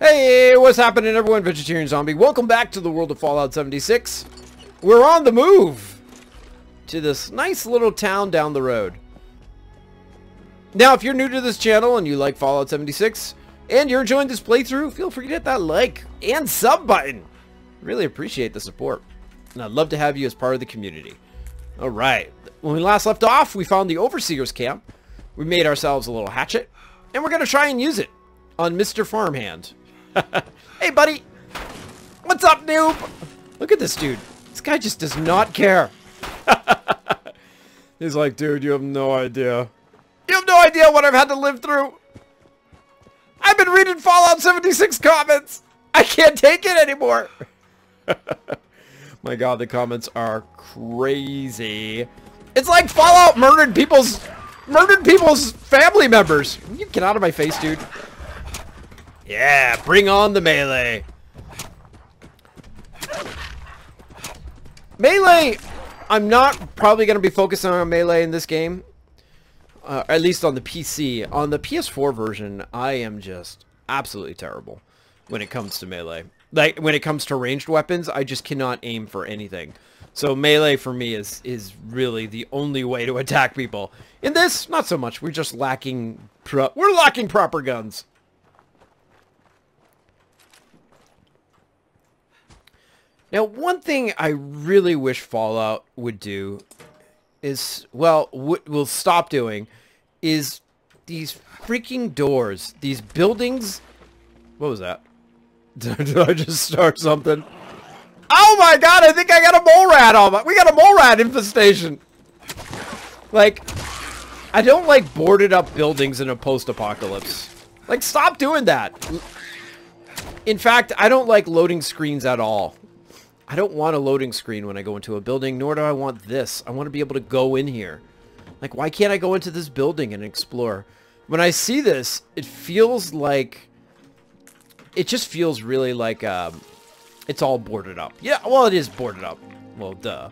Hey, what's happening everyone? Vegetarian Zombie. Welcome back to the world of Fallout 76. We're on the move to this nice little town down the road. Now, if you're new to this channel and you like Fallout 76 and you're enjoying this playthrough, feel free to hit that like and sub button. Really appreciate the support. And I'd love to have you as part of the community. Alright, when we last left off, we found the Overseer's camp. We made ourselves a little hatchet, and we're going to try and use it on Mr. Farmhand. Hey, buddy. What's up, noob? Look at this dude. This guy just does not care. He's like, dude, you have no idea. You have no idea what I've had to live through. I've been reading Fallout 76 comments. I can't take it anymore. My god, the comments are crazy. It's like Fallout murdered people's family members. Can you get out of my face, dude? Yeah, bring on the melee. Melee, I'm not probably going to be focusing on melee in this game. At least on the PC. On the PS4 version, I am just absolutely terrible when it comes to melee. Like, when it comes to ranged weapons, I just cannot aim for anything. So melee for me is really the only way to attack people. In this, not so much. We're just lacking proper guns. Now, one thing I really wish Fallout would do is, well, will stop doing, is these freaking doors. These buildings... What was that? Did I just start something? Oh my god, I think I got a mole rat on my... We got a mole rat infestation! Like, I don't like boarded up buildings in a post-apocalypse. Like, stop doing that! In fact, I don't like loading screens at all. I don't want a loading screen when I go into a building, nor do I want this. I want to be able to go in here. Like, why can't I go into this building and explore? When I see this, it feels like... It just feels really like, it's all boarded up. Yeah, well, it is boarded up. Well, duh.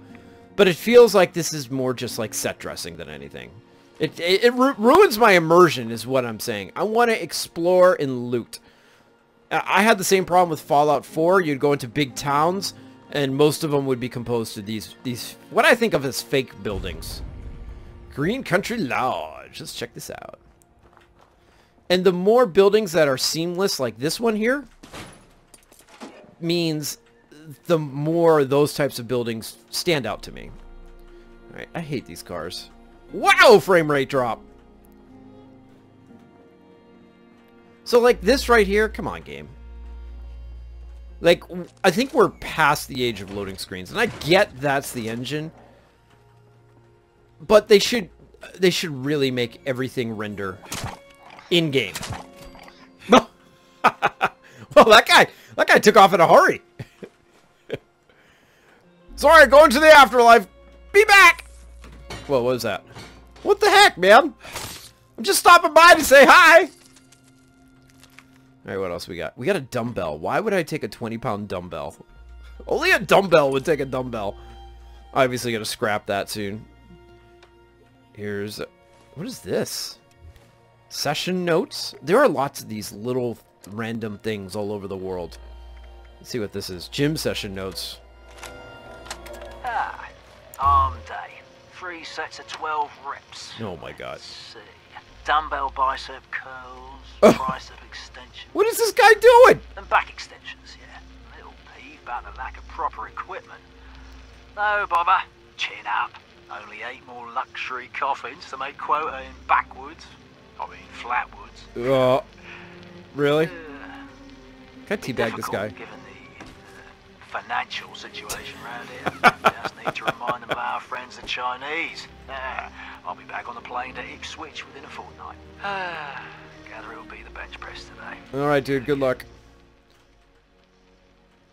But it feels like this is more just like set dressing than anything. It ruins my immersion, is what I'm saying. I want to explore and loot. I had the same problem with Fallout 4. You'd go into big towns... And most of them would be composed of these, what I think of as fake buildings. Green Country Lodge. Let's check this out. And the more buildings that are seamless, like this one here, means the more those types of buildings stand out to me. Alright, I hate these cars. Wow, frame rate drop. So like this right here, come on, game. Like, I think we're past the age of loading screens, and I get that's the engine, but they should really make everything render in game. Well, that guy took off in a hurry. Sorry, going to the afterlife. Be back. Well, what was that? What the heck, man? I'm just stopping by to say hi. Alright, what else we got? We got a dumbbell. Why would I take a 20-pound dumbbell? Only a dumbbell would take a dumbbell. Obviously gonna scrap that soon. Here's... What is this? Session notes? There are lots of these little random things all over the world. Let's see what this is. Gym session notes. Arm day. 3 sets of 12 reps. Oh my god. Let's see. Dumbbell bicep curls, tricep extension. What is this guy doing? And back extensions, yeah. Little peeve about the lack of proper equipment. No bother. Chin up. Only 8 more luxury coffins to make quota in Backwoods. I mean, Flatwoods. Really? Can I teabag this guy? Given the financial situation around here. Just need to remind them of our friends the Chinese. I'll be back on the plane to Ipswich within a fortnight. Gather it'll be the bench press today. Alright, dude, good luck.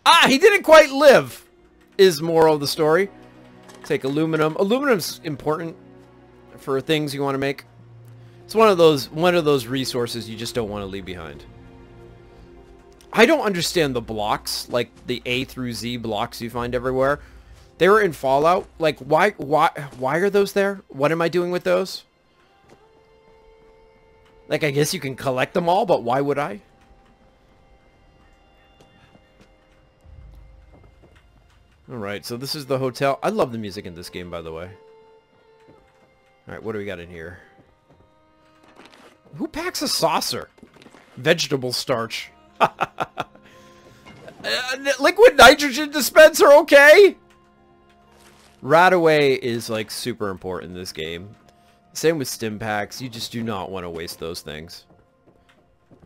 Ah, he didn't quite live, is moral of the story. Take aluminum. Aluminum's important for things you want to make. It's one of those resources you just don't want to leave behind. I don't understand the blocks, like the A through Z blocks you find everywhere. They were in Fallout. Like, why are those there? What am I doing with those? Like, I guess you can collect them all, but why would I? Alright, so this is the hotel. I love the music in this game, by the way. Alright, what do we got in here? Who packs a saucer? Vegetable starch. Liquid nitrogen dispenser, okay? Radaway is, like, super important in this game. Same with stim packs. You just do not want to waste those things.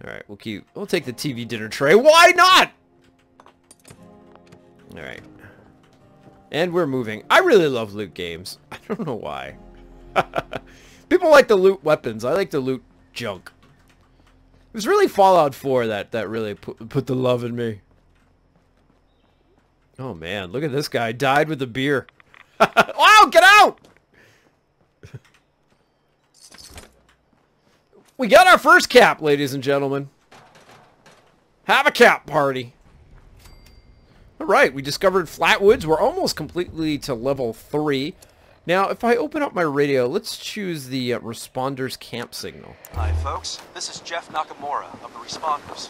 Alright, we'll take the TV dinner tray. Why not? Alright. And we're moving. I really love loot games. I don't know why. People like to loot weapons. I like to loot junk. It was really Fallout 4 that really put the love in me. Oh man, look at this guy. Died with a beer. Wow, get out! We got our first cap, ladies and gentlemen. Have a cap party. Alright, we discovered Flatwoods. We're almost completely to level 3. Now, if I open up my radio, let's choose the Responder's camp signal. Hi, folks. This is Jeff Nakamura of the Responders.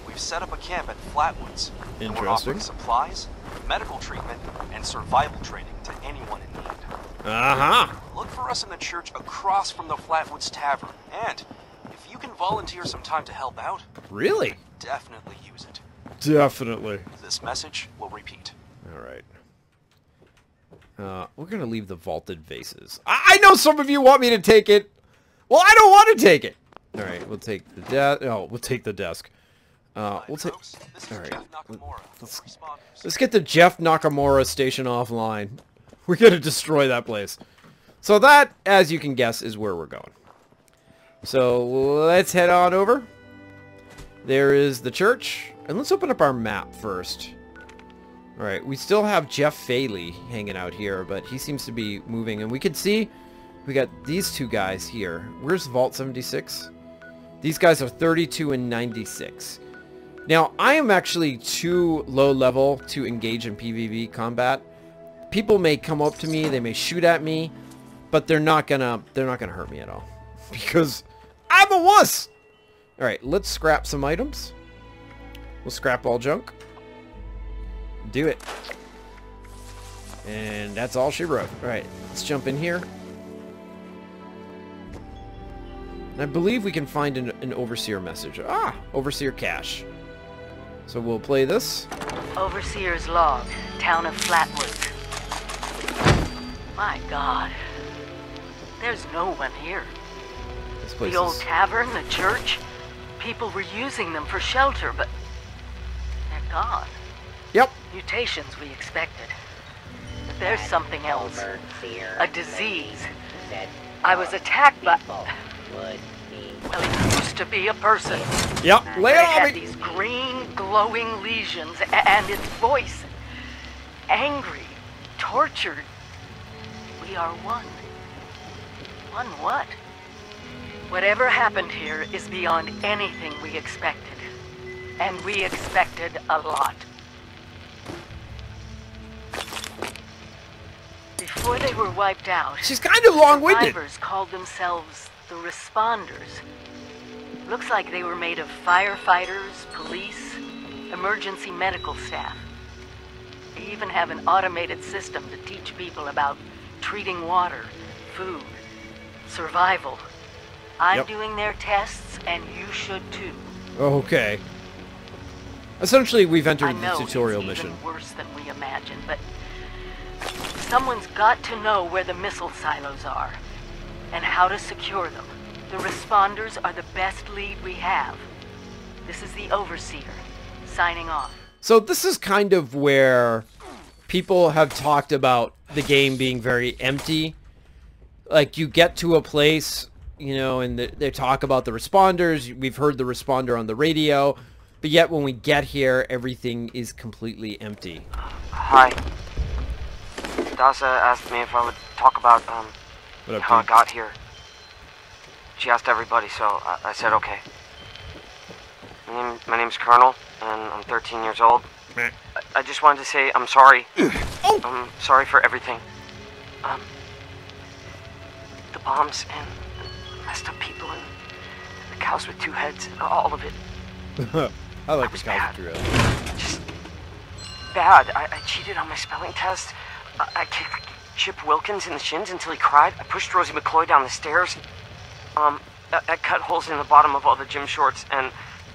We've set up a camp at Flatwoods. And we're offering supplies, medical treatment, and survival training to anyone in need. Uh-huh. Look for us in the church across from the Flatwoods Tavern. And if you can volunteer some time to help out... Really? Definitely use it. Definitely. This message will repeat. Alright. We're gonna leave the vaulted vases. I know some of you want me to take it. Well, I don't want to take it. Alright, we'll take the desk. No, we'll take the desk. We'll take... Alright. Let's get the Jeff Nakamura station offline. We're gonna destroy that place. So that, as you can guess, is where we're going. So let's head on over. There is the church. And let's open up our map first. Alright, we still have Jeff Faley hanging out here, but he seems to be moving. And we can see we got these two guys here. Where's Vault 76? These guys are 32 and 96. Now, I am actually too low level to engage in PvP combat. People may come up to me, they may shoot at me, but they're not gonna hurt me at all. Because I'm a wuss! Alright, let's scrap some items. We'll scrap all junk. Do it. And that's all she wrote. Alright, let's jump in here. And I believe we can find an Overseer message. Ah! Overseer cache. So we'll play this. Overseer's log. Town of Flatwoods. My God. There's no one here. This place the old tavern, the church. People were using them for shelter, but they're gone. Yep. Mutations we expected. But there's something else. A disease. I was attacked by... Well, it used to be a person. Yep. Lay it it on had me. these green, glowing lesions, and its voice. Angry. Tortured. We are one. One what? Whatever happened here is beyond anything we expected. And we expected a lot. Before they were wiped out, She's kind of long-winded. survivors called themselves the Responders. Looks like they were made of firefighters, police, emergency medical staff. They even have an automated system to teach people about treating water, food, survival. I'm doing their tests, and you should too. Okay. Essentially, we've entered I the know tutorial it's mission. even worse than we imagined, but someone's got to know where the missile silos are and how to secure them. The Responders are the best lead we have. This is the Overseer, signing off. So this is kind of where people have talked about the game being very empty. Like, you get to a place, you know, and they talk about the Responders. We've heard the Responder on the radio. But yet, when we get here, everything is completely empty. Hi. Dasa asked me if I would talk about, how I got here. She asked everybody, so I said okay. My name's Colonel, and I'm 13 years old. I just wanted to say I'm sorry. I'm sorry for everything. The bombs and the messed up people and the cows with 2 heads, all of it. I like the was cows bad. with 2 heads. Just bad. I cheated on my spelling test. I kicked Chip Wilkins in the shins until he cried. I pushed Rosie McCloy down the stairs. I cut holes in the bottom of all the gym shorts, and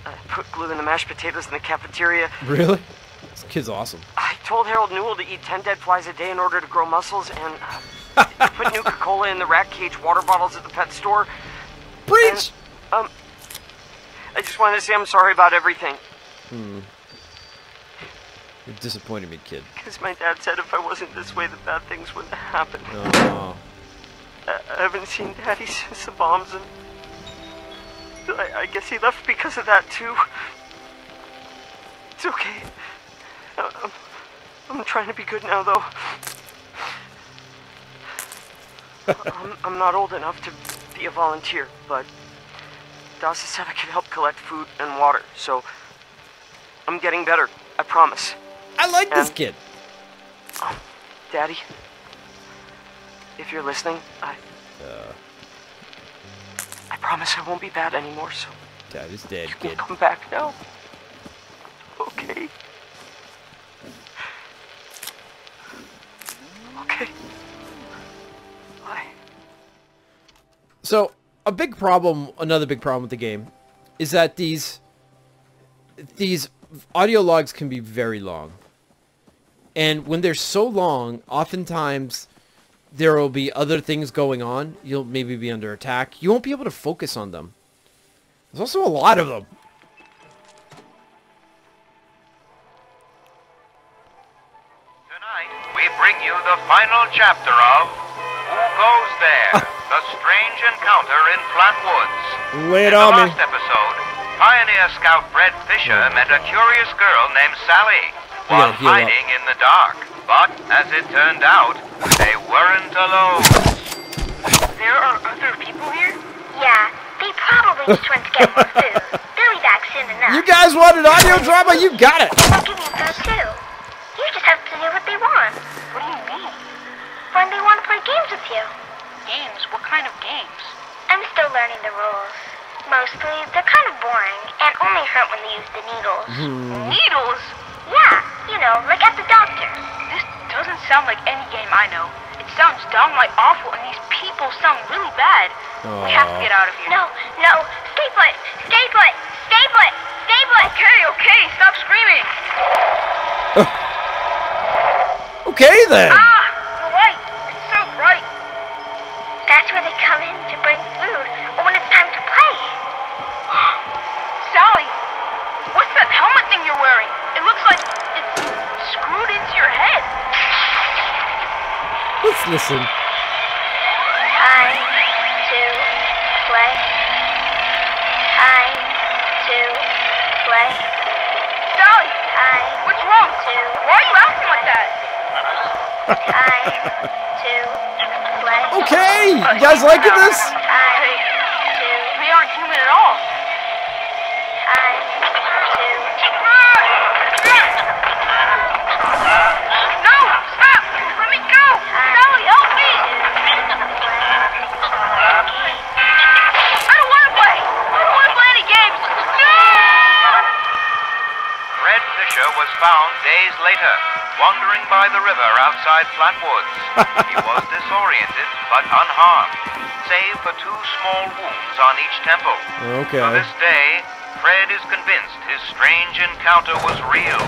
I put glue in the mashed potatoes in the cafeteria. Really? This kid's awesome. I told Harold Newell to eat 10 dead flies a day in order to grow muscles, and put Nuka-Cola in the rat cage water bottles at the pet store. Preach! And, I just wanted to say I'm sorry about everything. You disappointed me, kid. Because my dad said if I wasn't this way, the bad things wouldn't happen. Oh. I haven't seen Daddy since the bombs, and I guess he left because of that, too. It's okay. I'm trying to be good now, though. I'm not old enough to be a volunteer, but Dawson said I could help collect food and water, so I'm getting better, I promise. I like this kid. Daddy, if you're listening, I promise I won't be bad anymore, so Daddy's dead, you can kid. come back now. Okay? Okay. Bye. So, another big problem with the game, is that these audio logs can be very long. And when they're so long, oftentimes there will be other things going on. You'll maybe be under attack. You won't be able to focus on them. There's also a lot of them. Tonight, we bring you the final chapter of Who Goes There? The Strange Encounter in Flatwoods. Lay it In on the me. last episode, Pioneer Scout Fred Fisher met a curious girl named Sally while heal up. hiding in the dark. But, as it turned out, they weren't alone. There are other people here? Yeah, they probably just went to get more food. They'll be back soon enough. You guys wanted audio drama? You got it! They'll give you food too. You just have to do what they want. What do you mean? When they want to play games with you. Games? What kind of games? I'm still learning the rules. Mostly, they're kind of boring, and only hurt when they use the needles. Needles? Yeah, you know, like at the doctor. This doesn't sound like any game I know. It sounds downright awful, and these people sound really bad. We have to get out of here. No, stay put! Stay put! Stay put! Stay put! Okay, stop screaming! Okay, then! The light! It's so bright! That's where they come in to bring food, or when it's time to play. Sally! What's that helmet thing you're wearing? It looks like it's screwed into your head. Let's listen. Time to play. Time to play. Sally! What's wrong? Why are you acting like that? Time to play. Okay! You guys liking this? We aren't human at all. No! Stop! Let me go! Sally, help me! I don't want to play! I don't want to play any games! No! Fred Fisher was found days later, wandering by the river outside Flatwoods. He was disoriented, but unharmed, save for 2 small wounds on each temple. Okay. To this day, Fred is convinced his strange encounter was real,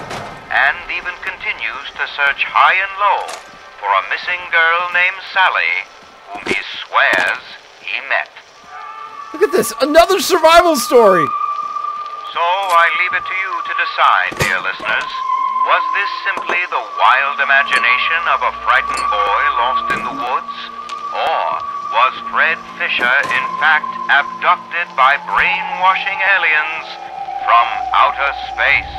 and even continues to search high and low for a missing girl named Sally, whom he swears he met. Look at this! Another survival story! So I leave it to you to decide, dear listeners. Was this simply the wild imagination of a frightened boy lost in the woods? Or was Fred Fisher in fact abducted by brainwashing aliens from outer space?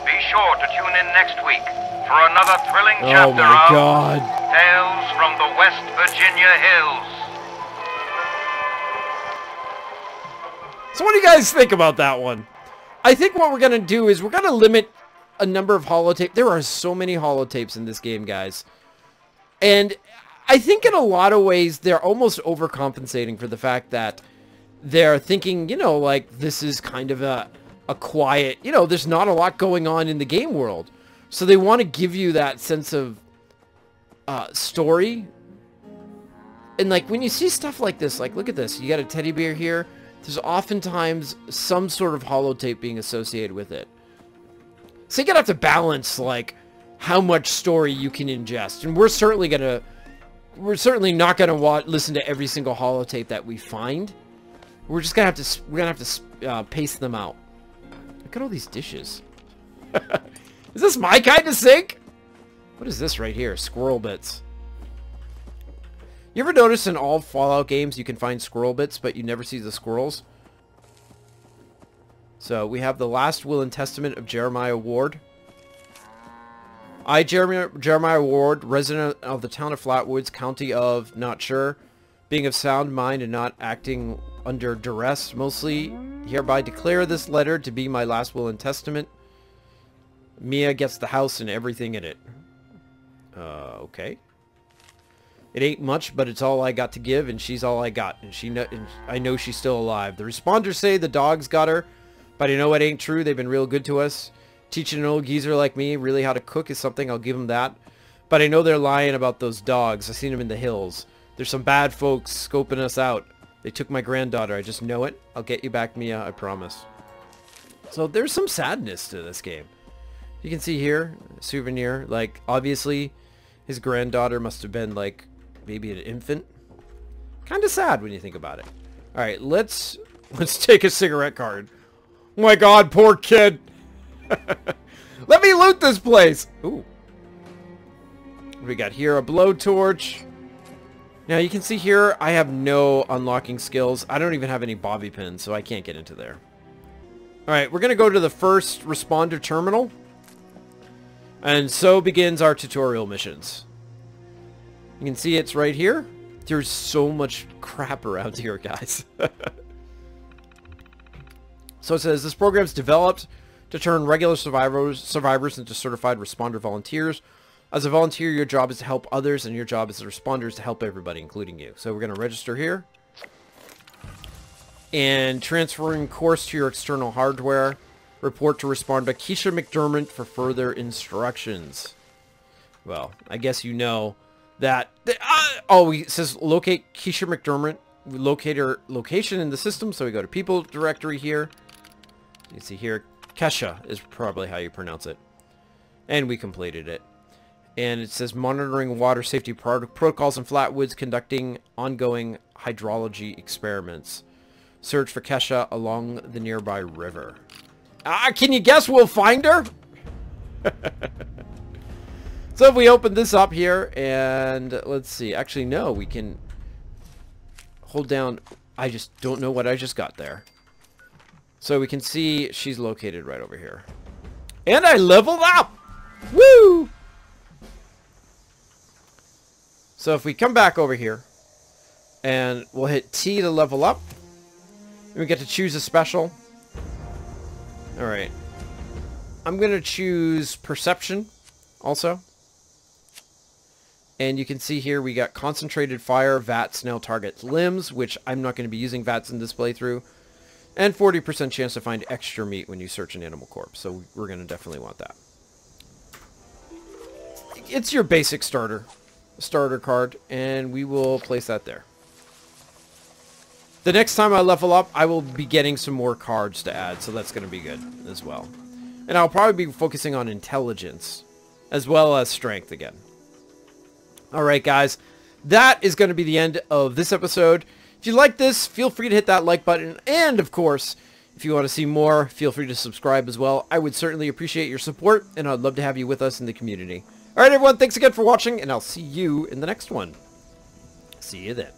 Be sure to tune in next week for another thrilling chapter of God. Tales from the West Virginia Hills. So what do you guys think about that one? I think what we're going to do is we're going to limit a number of holotapes. There are so many holotapes in this game, guys. And I think in a lot of ways they're almost overcompensating for the fact that they're thinking, you know, like this is kind of a a quiet, you know, there's not a lot going on in the game world. So they want to give you that sense of story. And like when you see stuff like this, like look at this, you got a teddy bear here. There's oftentimes some sort of holotape being associated with it. So you're gonna have to balance like how much story you can ingest. And we're certainly not gonna listen to every single holotape that we find. We're gonna have to pace them out. Look at all these dishes. Is this my kind of sink? What is this right here? Squirrel bits. You ever notice in all Fallout games you can find squirrel bits, but you never see the squirrels? So we have the last will and testament of Jeremiah Ward. I, Jeremiah Ward, resident of the town of Flatwoods, county of not sure, being of sound mind and not acting under duress, mostly hereby declare this letter to be my last will and testament. Mia gets the house and everything in it. Okay. It ain't much, but it's all I got to give, and she's all I got. And I know she's still alive. The responders say the dogs got her, but I know it ain't true. They've been real good to us. Teaching an old geezer like me really how to cook is something. I'll give them that. But I know they're lying about those dogs. I seen them in the hills. There's some bad folks scoping us out. They took my granddaughter. I just know it. I'll get you back, Mia. I promise. So there's some sadness to this game. You can see here, a souvenir. Like, obviously, his granddaughter must have been, like, maybe an infant. Kind of sad when you think about it. All right, let's take a cigarette card. Oh my God, poor kid. Let me loot this place. Ooh. What do we got here? A blowtorch. Now you can see here I have no unlocking skills. I don't even have any bobby pins, so I can't get into there. All right, we're gonna go to the first responder terminal. And so begins our tutorial missions. You can see it's right here. There's so much crap around here, guys. So it says, this program's developed to turn regular survivors into certified responder volunteers. As a volunteer, your job is to help others, and your job as a responder is to help everybody, including you. So we're going to register here. And transferring course to your external hardware. Report to responder Keisha McDermott for further instructions. Well, I guess you know that... it says locate Keisha McDermott. We locate her location in the system, so we go to people directory here. You can see here, Kesha is probably how you pronounce it. And we completed it. And it says monitoring water safety protocols in Flatwoods, conducting ongoing hydrology experiments. Search for Kesha along the nearby river. Can you guess we'll find her? So if we open this up here, and let's see. Actually, no, we can hold down. I just don't know what I just got there. So we can see she's located right over here. And I leveled up! Woo! So if we come back over here, and we'll hit T to level up, and we get to choose a special. Alright. I'm going to choose Perception also. And you can see here we got Concentrated Fire, V.A.T.S now targets limbs, which I'm not going to be using V.A.T.S in this playthrough. And 40% chance to find extra meat when you search an animal corpse. So we're going to definitely want that. It's your basic starter card, and we will place that there. The next time I level up, I will be getting some more cards to add, so that's going to be good as well. And I'll probably be focusing on intelligence, as well as strength again. Alright guys, that is going to be the end of this episode. If you like this, feel free to hit that like button, and of course, if you want to see more, feel free to subscribe as well. I would certainly appreciate your support, and I'd love to have you with us in the community. Alright everyone, thanks again for watching, and I'll see you in the next one. See you then.